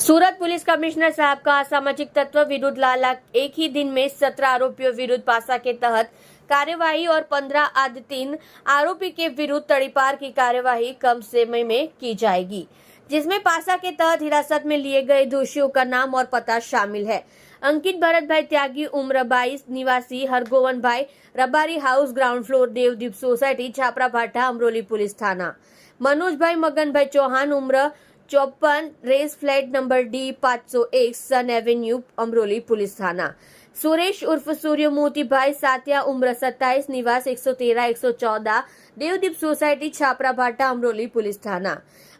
सूरत police commissioner साहब का असामाजिक तत्व विरुद्ध लाला एक ही दिन में 17 आरोपियों विरुद्ध पासा के तहत कार्यवाही और 15 आदि 3 आरोपी के विरुद्ध तड़ीपार की कार्यवाही कम समय में की जाएगी, जिसमें पासा के तहत हिरासत में लिए गए दोषियों का नाम और पता शामिल है। अंकित भरत भाई त्यागी, उम्र 22, निवासी हरगोवन भाई, Rabari house, ground floor, Devdeep society, Chapra भाटा, अमरोली पुलिस थाना। मनोज भाई मगन भाई चौहान, उम्र 54, रेस फ्लैट नंबर D 501, सन एवेन्यू, अमरोली पुलिस थाना। सुरेश उर्फ सूर्यमोती भाई सातिया, उम्र 27, निवास 113 114, देवदीप सोसाइटी, छापरा भाटा, अमरोली पुलिस थाना।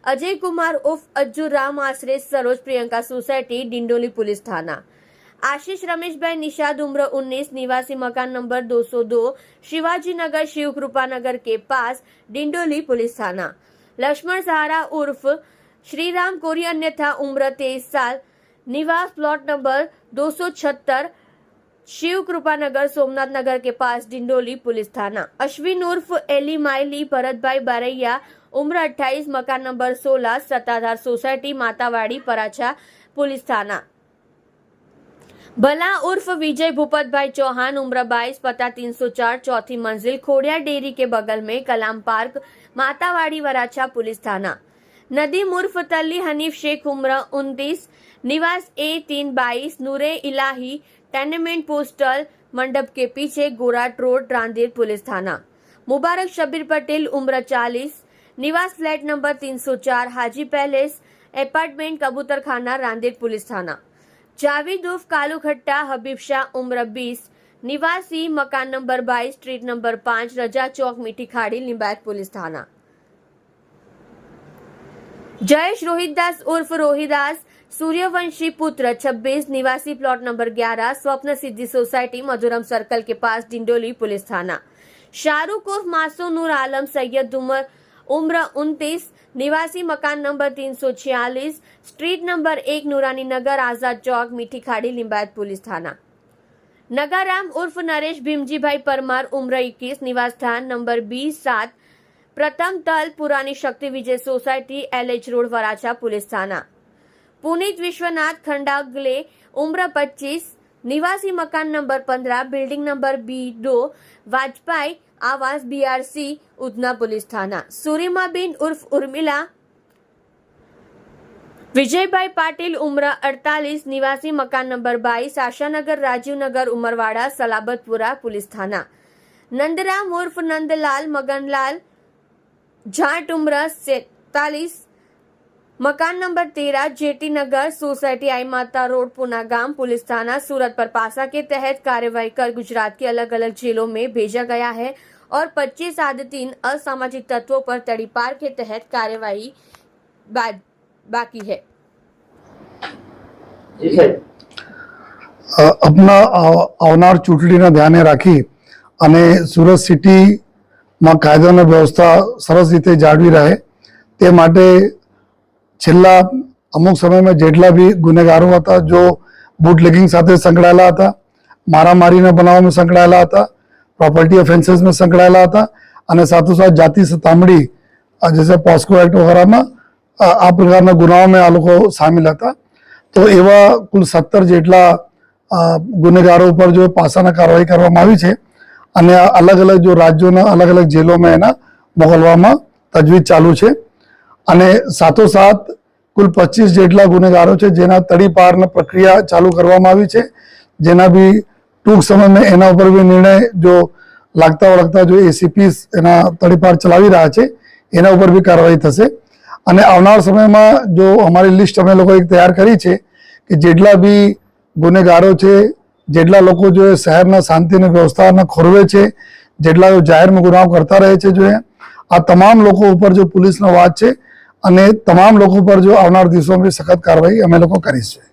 अजय कुमार उर्फ अज्जू राम, आश्रय सरोज प्रियंका सोसाइटी, डिंडोली पुलिस थाना। आशीष रमेश भाई निषाद, उम्र 19, निवासी मकान नंबर 202, शिवाजी नगर, शिव कृपा नगर के पास, डिंडोली पुलिस थाना। लक्ष्मण सहारा उर्फ श्रीराम कोरी, अन्यथा उम्र 23 साल, निवास प्लॉट नंबर 276, शिव कृपा नगर, सोमनाथ नगर के पास, डिंडोली पुलिस थाना। अश्विन उर्फ एली माइली, भरत भाई बारैया, उम्र 28, मकान नंबर 16, सत्ताधार सोसाइटी, मातावाड़ी, पराछा, पुलिस थाना। भला उर्फ विजय भूपत भाई चौहान, उम्र 22, पता 304, चौथी मंजिल, खोड़िया डेयरी के बगल में, कलाम पार्क, मातावाड़ी, वराछा, पुलिस थाना। नदीम उर्फ तली हनीफ शेख, उम्र 29, निवास A322, नूरे इलाही, टेनेमेंट पोस्टल मंडप के पीछे, गोराट रोड, रांदेर पुलिस थाना। मुबारक शबीर पटेल, उम्र 40, निवास फ्लैट नंबर 304, हाजी पैलेस अपार्टमेंट, कबूतर खाना, रांदेर पुलिस थाना। जावेद उर्फ कालू खट्टा, हबीब शाह, उम्र 20, निवासी मकान नंबर 22, स्ट्रीट नंबर 5, रजा चौक, मीठी खाड़ी, लिंबायत पुलिस थाना। जयेश रोहितदास उर्फ रोहिदास, सूर्यवंशी पुत्र, 26, निवासी प्लॉट नंबर 11, स्वप्न सिद्धि सोसाइटी, मधुरम सर्कल के पास, डिंडोली पुलिस थाना। शाहरुख उर्फ मासूम नूर आलम सैयद, उम्र 29, निवासी मकान नंबर 346, स्ट्रीट नंबर 1, नूरानी नगर, आजाद चौक, मीठी खाड़ी, लिंबायत पुलिस थाना। नगाराम उर्फ नरेश भीमजी भाई परमार, उम्र 21, निवास स्थान नंबर 20-7, प्रथम तल, पुरानी Shakti Vijay society, LH road, Varachha, police थाना। पुनीत विश्वनाथ खंडागले, उम्र 25, निवासी मकान number 15, building number B2, Vajpayee आवास, BRC, उधना पुलिस थाना। सूरिमा बिन उर्फ उर्मिला विजय भाई पाटिल, उम्र 48, निवासी मकान नंबर 22, आशानगर, राजीव नगर, उमरवाड़ा, सलाबतपुरा, पुलिस थाना। नंदराम उर्फ नंदलाल मगनलाल जाट, उम्र 47, मकान नंबर 13, जेटी नगर सोसाइटी, आई माता रोड, पुना गांव, पुलिस थाना। सूरत पर पासा के तहत कार्यवाही कर गुजरात की अलग अलग जेलों में भेजा गया है और 25 आदि 3 असामाजिक तत्वों पर तड़ीपार के तहत कार्यवाही बाकी है। આવનાર ચૂંટણીને ધ્યાને રાખી અને સુરત સિટીમાં કાયદો અને વ્યવસ્થા સરસ રીતે જાળવી રહે તે માટે છેલ્લા અમુક સમયમાં જેટલા બી ગુનેગારો હતા, જો બુટલેગિંગ સાથે સંકળાયેલા હતા, મારામારીના બનાવમાં સંકળાયેલા હતા, પ્રોપર્ટી ઓફેન્સીસમાં સંકળાયેલા હતા અને સાથોસાથ જાતિ સતામણી જैसे પોસ્કો એક્ટ વગેરેમાં આ પ્રકારના ગુનાઓમાં આ લોકો સામેલ હતા। તો એવા કુલ 17 જેટલા ગુનેગારો ઉપર જો પાસાના કાર્યવાહી કરવામાં આવી છે અને અલગ અલગ જો રાજ્યોના અલગ અલગ જેલોમાં એના મોકલવામાં તજવીજ ચાલુ છે અને સાથોસાથ કુલ 25 જેટલા ગુનેગારો છે જેના તડીપારની પ્રક્રિયા ચાલુ કરવામાં આવી છે, જેના બી ટૂંક સમયમાં એના ઉપર બી નિર્ણય જો લાગતા વળગતા જો ACPs એના તડીપાર ચલાવી રહ્યા છે એના ઉપર બી કાર્યવાહી થશે અને આવનાર સમયમાં જો અમારી લિસ્ટ અમે લોકો એક તૈયાર કરી છે કે જેટલા બી ગુનેગારો છે, જેટલા લોકો જો શહેરના શાંતિ અને વ્યવસ્થાને ખોરવે છે, જેટલા જાહેરમાં ગુનાઓ કરતા રહે છે, જો આ તમામ લોકો ઉપર જો પોલીસનો વાચ છે અને તમામ લોકો પર જો આવનાર દિવસોમાં સખત કાર્યવાહી અમે લોકો કરીશું।